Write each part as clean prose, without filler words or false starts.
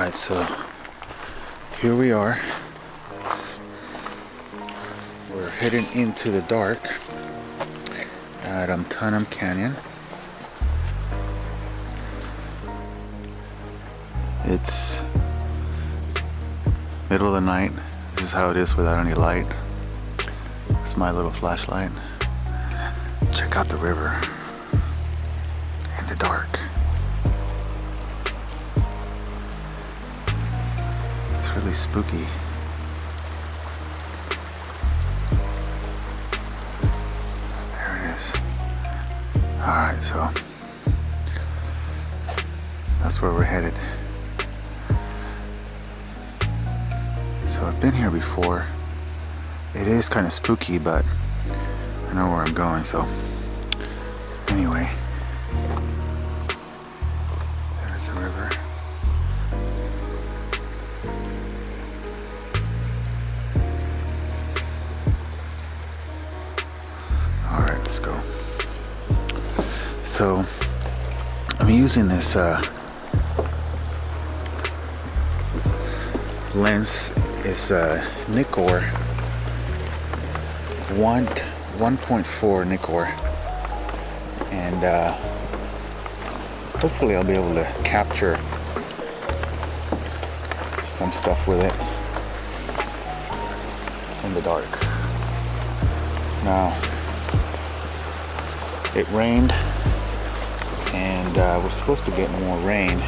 Alright, so here we are. We're heading into the dark at Tunham Canyon. It's middle of the night. This is how it is without any light. It's my little flashlight. Check out the river in the dark. It's really spooky. There it is. Alright, so that's where we're headed. So I've been here before. It is kind of spooky, but I know where I'm going, so anyway. There's the river. Alright, let's go. So I'm using this lens. It's Nikkor 1.4 Nikkor, and hopefully I'll be able to capture some stuff with it in the dark. Now, it rained, and we're supposed to get more rain.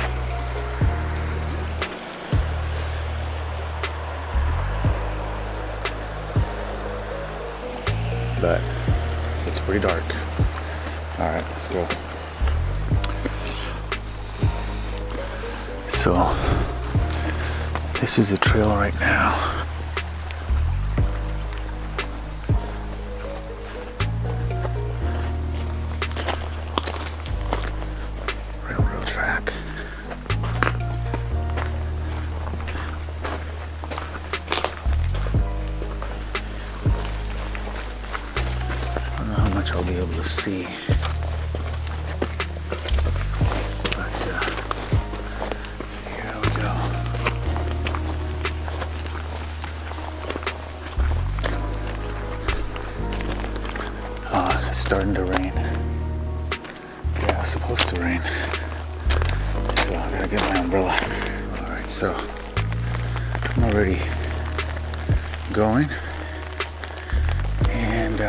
But it's pretty dark. Alright, let's go. So, this is the trail right now. Railroad track. I'll be able to see, but here we go. It's starting to rain. Yeah, it's supposed to rain, so I gotta get my umbrella. Alright, so I'm already going, and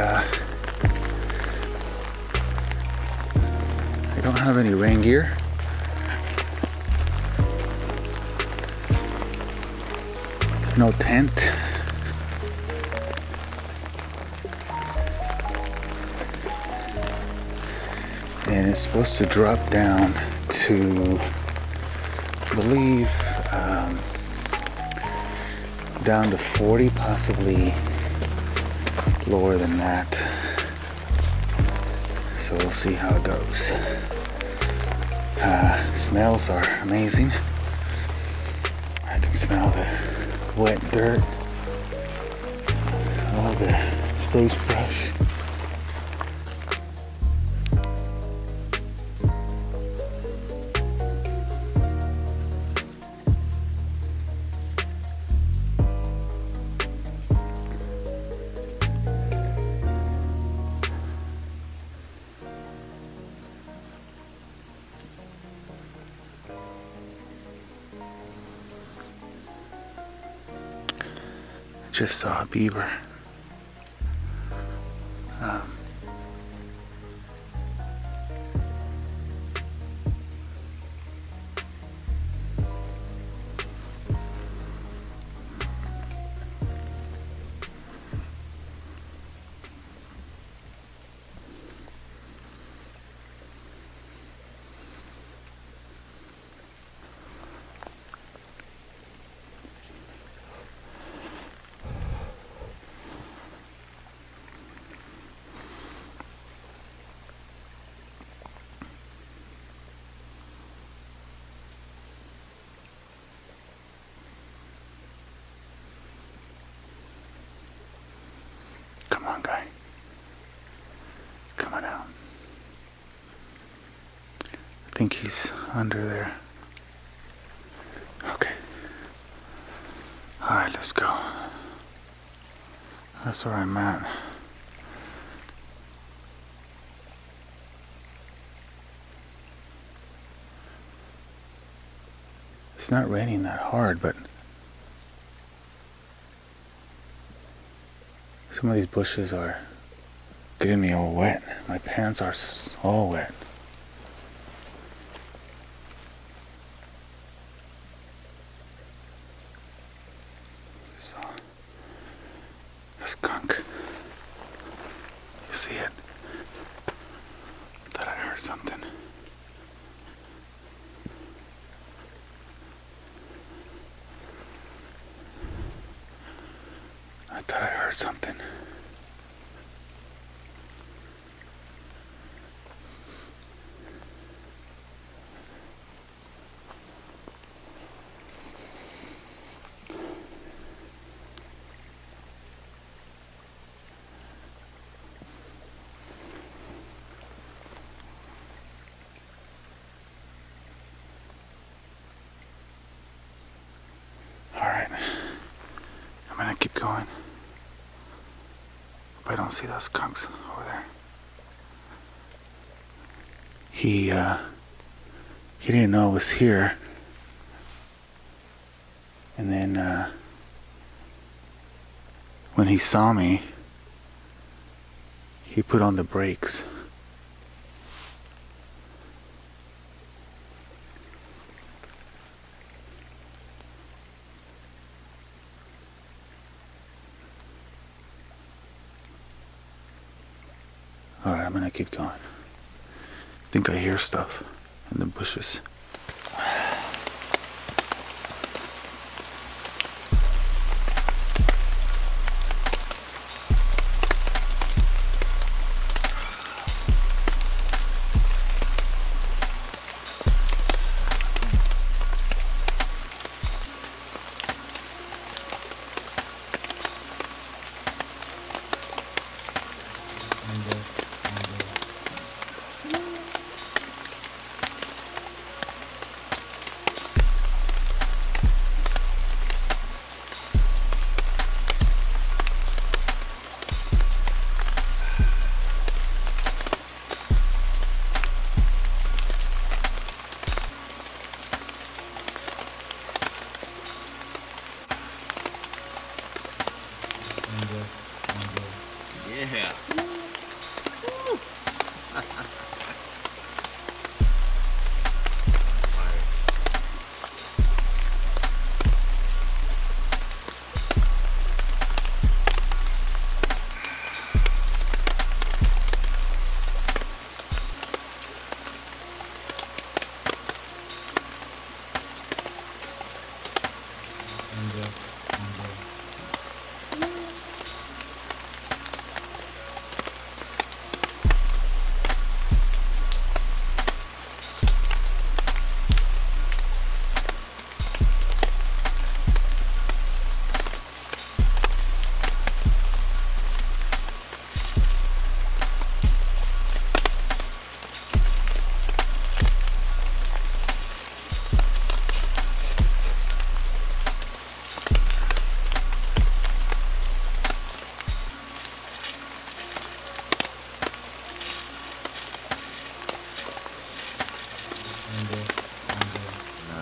I don't have any rain gear. No tent. And it's supposed to drop down to, I believe, down to 40, possibly lower than that. So we'll see how it goes. Smells are amazing. I can smell the wet dirt, all the sagebrush. Just saw a beaver. Come on, guy. Come on out. I think he's under there. Okay. Let's go. That's where I'm at. It's not raining that hard, but some of these bushes are getting me all wet. My pants are all wet. So, a skunk. You see it? Thought I heard something. I thought I heard something. Alright, I'm gonna keep going. Hope I don't see those skunks over there. He didn't know I was here. And then when he saw me, he put on the brakes. Alright, I'm gonna keep going. I think I hear stuff in the bushes. Yeah.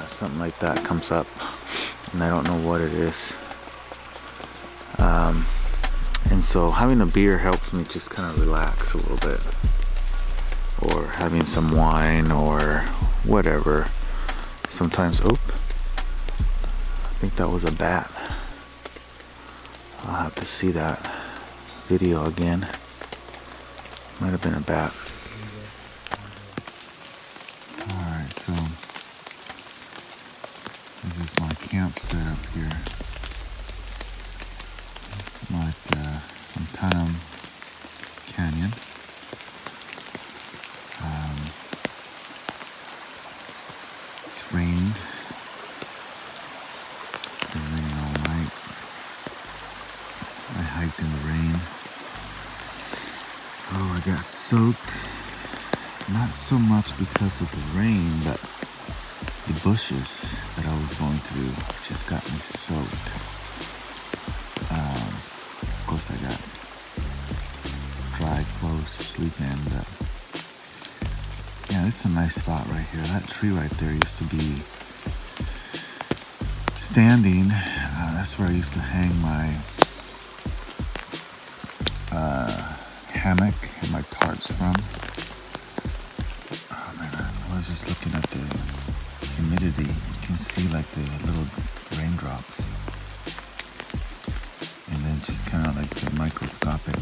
Something like that comes up, and I don't know what it is. And so having a beer helps me just kind of relax a little bit, or having some wine or whatever. Sometimes, I think that was a bat. I'll have to see that video again. Might have been a bat. Alright, so this is my camp setup here. I'm at Antanum Canyon. It's rained. It's been raining all night. I hiked in the rain. Oh, I got soaked. Not so much because of the rain, but the bushes that I was going through just got me soaked. course I got dry clothes to sleep in, but yeah, this is a nice spot right here. That tree right there used to be standing. That's where I used to hang my hammock and my tarps from. Oh man, I was just looking at the humidity. You can see like the little raindrops, and then just kind of like the microscopic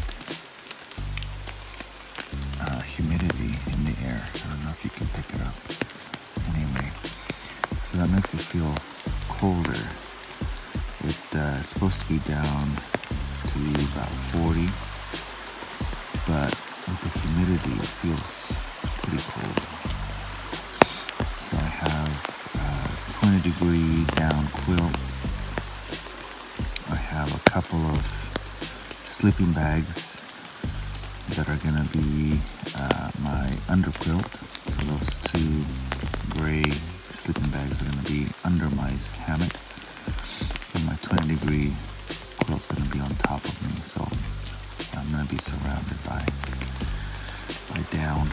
humidity in the air. I don't know if you can pick it up. Anyway, so that makes it feel colder. It's supposed to be down to about 40, but with the humidity it feels pretty cold. So I have a 20-degree down quilt. I have a couple of sleeping bags that are going to be my underquilt. So those two gray sleeping bags are going to be under my hammock, and my 20-degree quilt's going to be on top of me. So I'm going to be surrounded by down.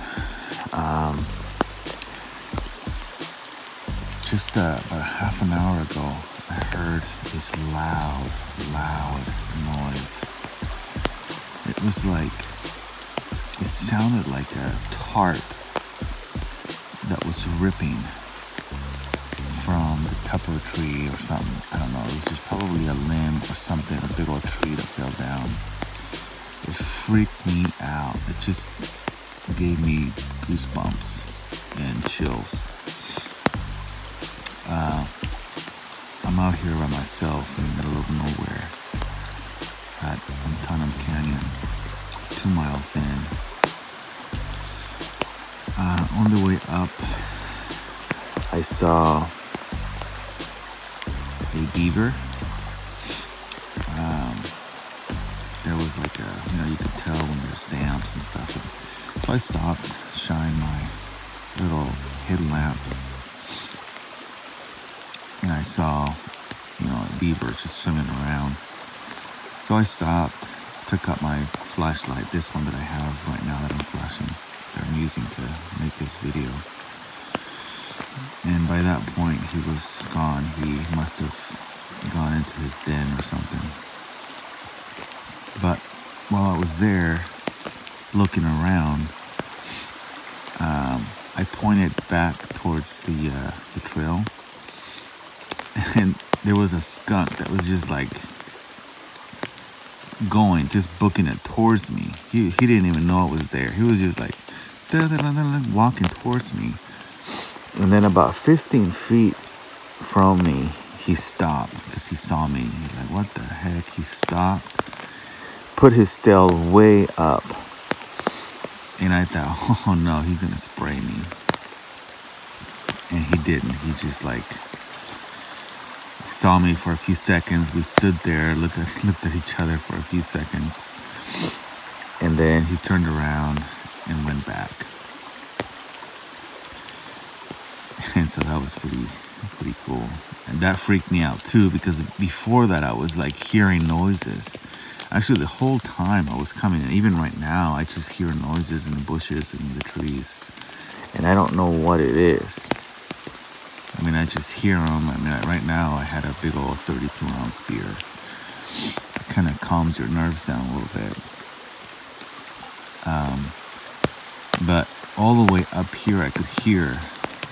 Just about half an hour ago, I heard this loud noise. It was like, it sounded like a tarp that was ripping from the top of a tree or something. I don't know. It was just probably a limb or something, a big old tree that fell down. It freaked me out. It just gave me goosebumps and chills. I'm out here by myself in the middle of nowhere at Antonum Canyon, 2 miles in. On the way up, I saw a beaver. There was like you could tell when there's dams and stuff. So I stopped, shined my little headlamp, and I saw, a beaver just swimming around. So I stopped, took out my flashlight, this one that I have right now that I'm flashing, that I'm using to make this video. And by that point, he was gone. He must have gone into his den or something. But while I was there looking around, I pointed back towards the trail, and there was a skunk that was just like just booking it towards me. He didn't even know it was there. He was just like walking towards me. And then about 15 feet from me, he stopped because he saw me. He's like, what the heck? He stopped, put his tail way up. And I thought, oh no, he's going to spray me. And he didn't. He just like saw me for a few seconds. We stood there, looked at each other for a few seconds. And then he turned around and went back. And so that was pretty cool. And that freaked me out too, because before that I was like hearing noises. Actually, the whole time I was coming, and even right now, I just hear noises in the bushes and the trees. And I don't know what it is. I mean, I just hear them. I mean, right now I had a big old 32-ounce beer. It kind of calms your nerves down a little bit. But all the way up here, I could hear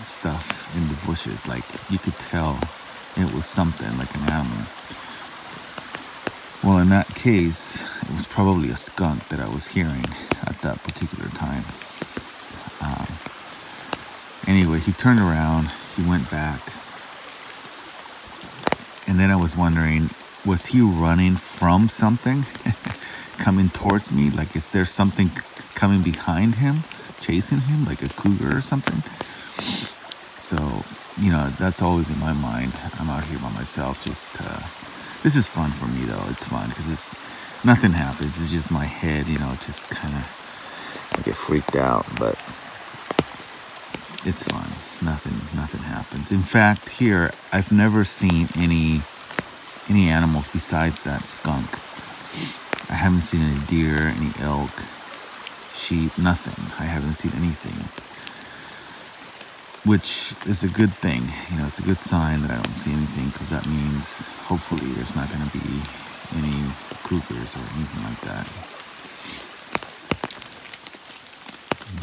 stuff in the bushes. Like, you could tell it was something, like an animal. Well, in that case, it was probably a skunk that I was hearing at that particular time. Anyway, he turned around, he went back. And then I was wondering, was he running from something coming towards me? Like, is there something coming behind him, chasing him, like a cougar or something? So, that's always in my mind. I'm out here by myself, just this is fun for me though. It's fun because nothing happens. It's just my head, just kind of, I get freaked out, but it's fun. Nothing happens. In fact, here I've never seen any animals besides that skunk. I haven't seen any deer, any elk, sheep, nothing. I haven't seen anything, which is a good thing. You know, it's a good sign that I don't see anything, because that means hopefully there's not going to be any cougars or anything like that.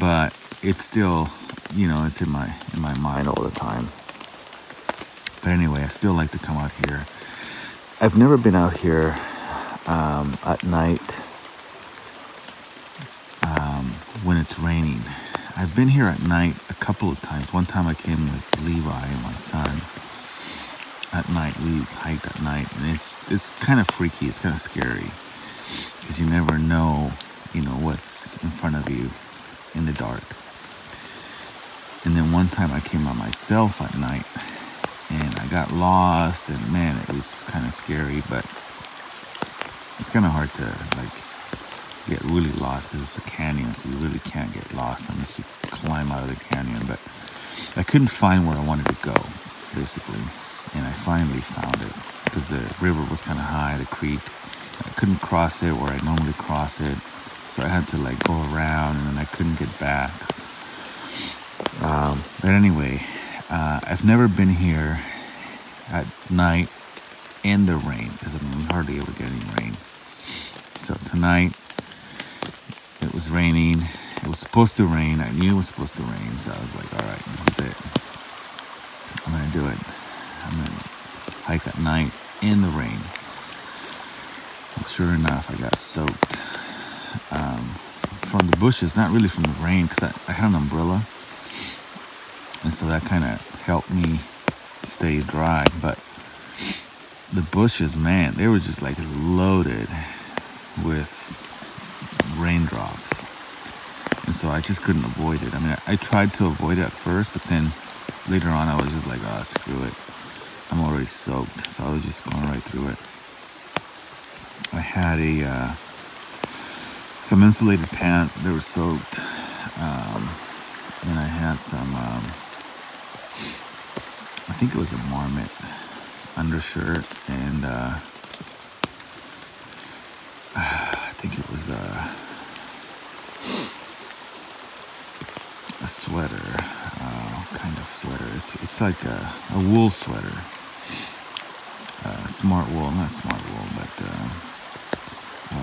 But it's still, you know, it's in my mind all the time. But anyway, I still like to come out here. I've never been out here at night when it's raining. I've been here at night a couple of times. One time I came with Levi and my son. At night, we hiked at night, and it's kind of freaky. It's kind of scary, because you never know, you know, what's in front of you in the dark. And then one time I came by myself at night, and I got lost, and man, it was kind of scary. But it's kind of hard to like get really lost, because it's a canyon, so you really can't get lost unless you climb out of the canyon. But I couldn't find where I wanted to go, basically. And I finally found it, because the river was kind of high, the creek. I couldn't cross it where I normally cross it, so I had to like go around, and then I couldn't get back. But anyway, I've never been here at night in the rain, because I mean, we hardly ever get any rain. So tonight, it was raining. It was supposed to rain. I knew it was supposed to rain, so I was like, all right, this is it. I'm gonna do it. I'm gonna hike at night in the rain. And sure enough, I got soaked from the bushes, not really from the rain, because I had an umbrella, and so that kind of helped me stay dry. But the bushes, man, they were just like loaded with raindrops, and so I just couldn't avoid it. I mean, I tried to avoid it at first, but then later on I was just like, oh, screw it, I'm already soaked. So I was just going right through it. I had some insulated pants, they were soaked, and I had some I think it was a Marmot undershirt, and I think it was a sweater, kind of sweater. It's like a wool sweater, smart wool, not smart wool, but I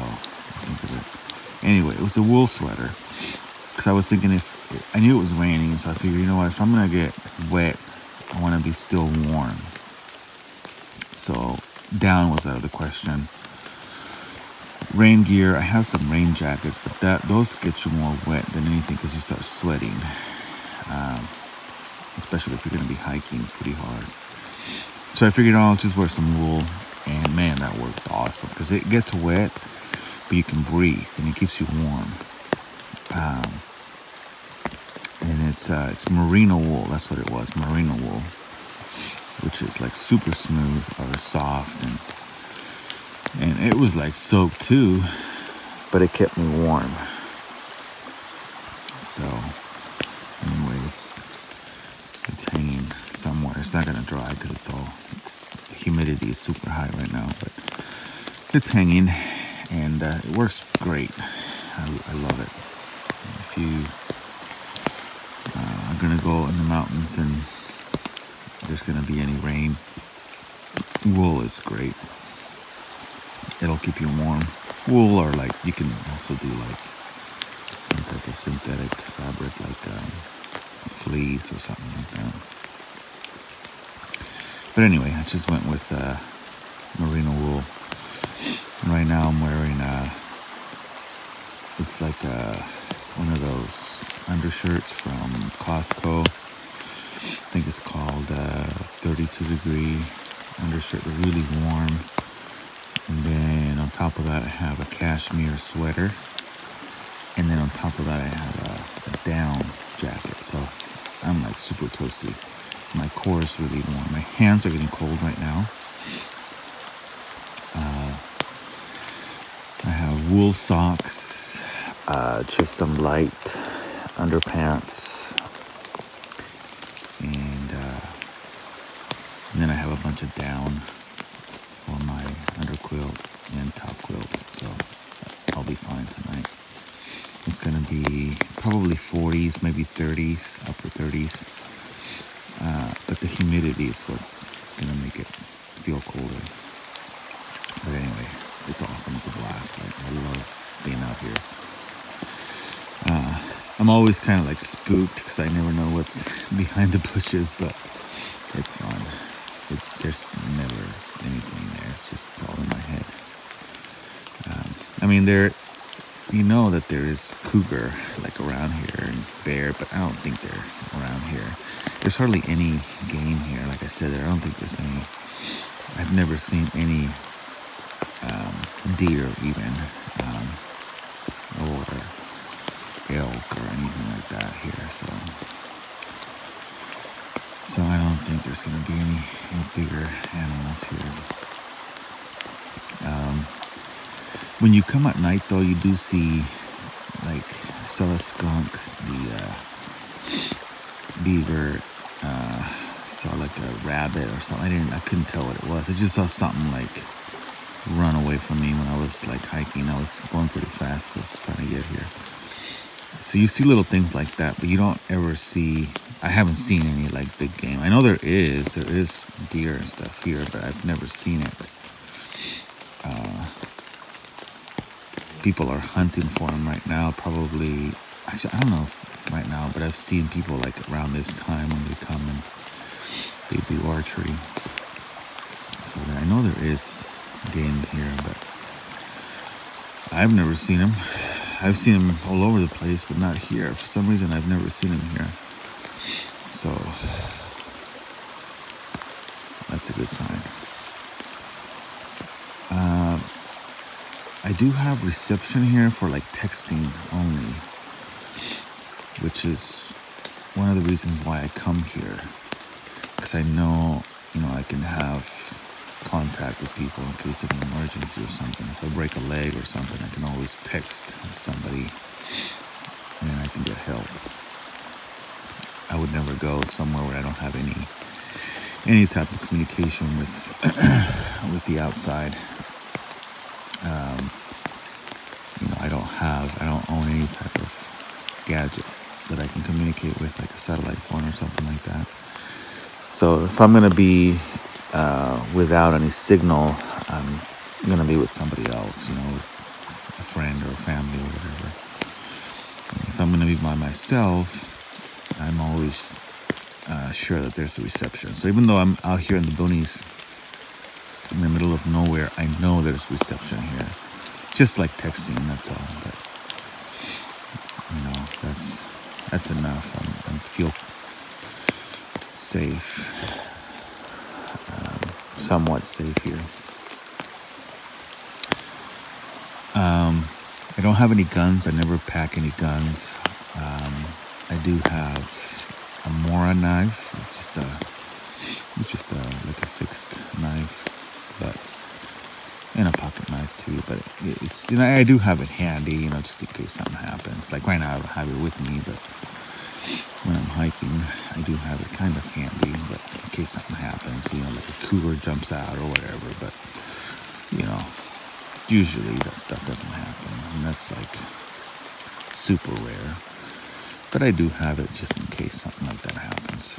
think of it. Anyway, it was a wool sweater, because I was thinking, if I knew it was raining, so I figured, you know what, if I'm gonna get wet, I want to be still warm. So down was out of the question. Rain gear, I have some rain jackets, but those get you more wet than anything, because you start sweating, especially if you're going to be hiking pretty hard. So I figured I'll just wear some wool, and man, that worked awesome, because it gets wet, but you can breathe, and it keeps you warm. And it's merino wool, that's what it was, merino wool, which is like super smooth or soft, and it was like soaked too, but it kept me warm. So anyway, it's hanging somewhere. It's not gonna dry, because the humidity is super high right now, but it's hanging, and it works great. I love it. If you are gonna go in the mountains and there's gonna be any rain, wool is great. It'll keep you warm. Wool, or like you can also do like some type of synthetic fabric, like fleece or something like that. But anyway, I just went with merino wool. And right now I'm wearing it's like one of those undershirts from Costco. I think it's called 32 degree undershirt. They're really warm. And then on top of that, I have a cashmere sweater. And then on top of that, I have a down jacket. So I'm like super toasty. My core is really warm. My hands are getting cold right now. I have wool socks, just some light underpants, and then I have a bunch of down for my underquilt and top quilts. So probably 40s, maybe 30s, upper 30s. But the humidity is what's gonna make it feel colder. But anyway, it's awesome. It's a blast. Like, I love being out here. I'm always kind of like spooked because I never know what's behind the bushes, but it's fun. There's never anything there. It's all in my head. I mean, you know that there is cougar like around here and bear, but I don't think they're around here. There's hardly any game here. Like I said, I don't think there's any. I've never seen any deer even, or elk or anything like that here. So I don't think there's going to be any bigger animals here. When you come at night, though, you do see, like, I saw a skunk, the beaver, saw like a rabbit or something. I couldn't tell what it was. I just saw something like run away from me when I was like hiking. I was going pretty fast, so I was trying to get here. So you see little things like that, but you don't ever see, I haven't seen any like big game. I know there is deer and stuff here, but I've never seen it. People are hunting for them right now, probably. Actually, I don't know if right now, but I've seen people like around this time when they come and they do archery. So I know there is game here, but I've never seen them. I've seen them all over the place, but not here. For some reason, I've never seen them here. So that's a good sign. I do have reception here for like texting only, which is one of the reasons why I come here, because I know, I can have contact with people in case of an emergency or something. If I break a leg or something, I can always text somebody and I can get help. I would never go somewhere where I don't have any type of communication with the outside. I don't own any type of gadget that I can communicate with, like a satellite phone or something like that. So if I'm gonna be without any signal, I'm gonna be with somebody else, a friend or a family or whatever. And if I'm gonna be by myself, I'm always sure that there's a reception. So even though I'm out here in the boonies, in the middle of nowhere, I know there's reception here. Just like texting, that's all. But that's enough. I feel safe, somewhat safe here. I don't have any guns. I never pack any guns. I do have a Mora knife. It's just like a fixed knife, and a pocket knife too. But it's I do have it handy, just in case something happens. Like right now, I don't have it with me, but when I'm hiking, I do have it kind of handy. But in case something happens, like a cougar jumps out or whatever. But usually that stuff doesn't happen, and that's like super rare. But I do have it just in case something like that happens.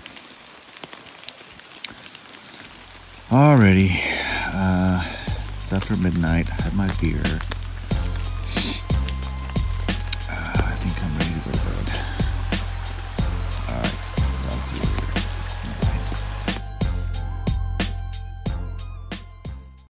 Alrighty, it's after midnight. I had my beer.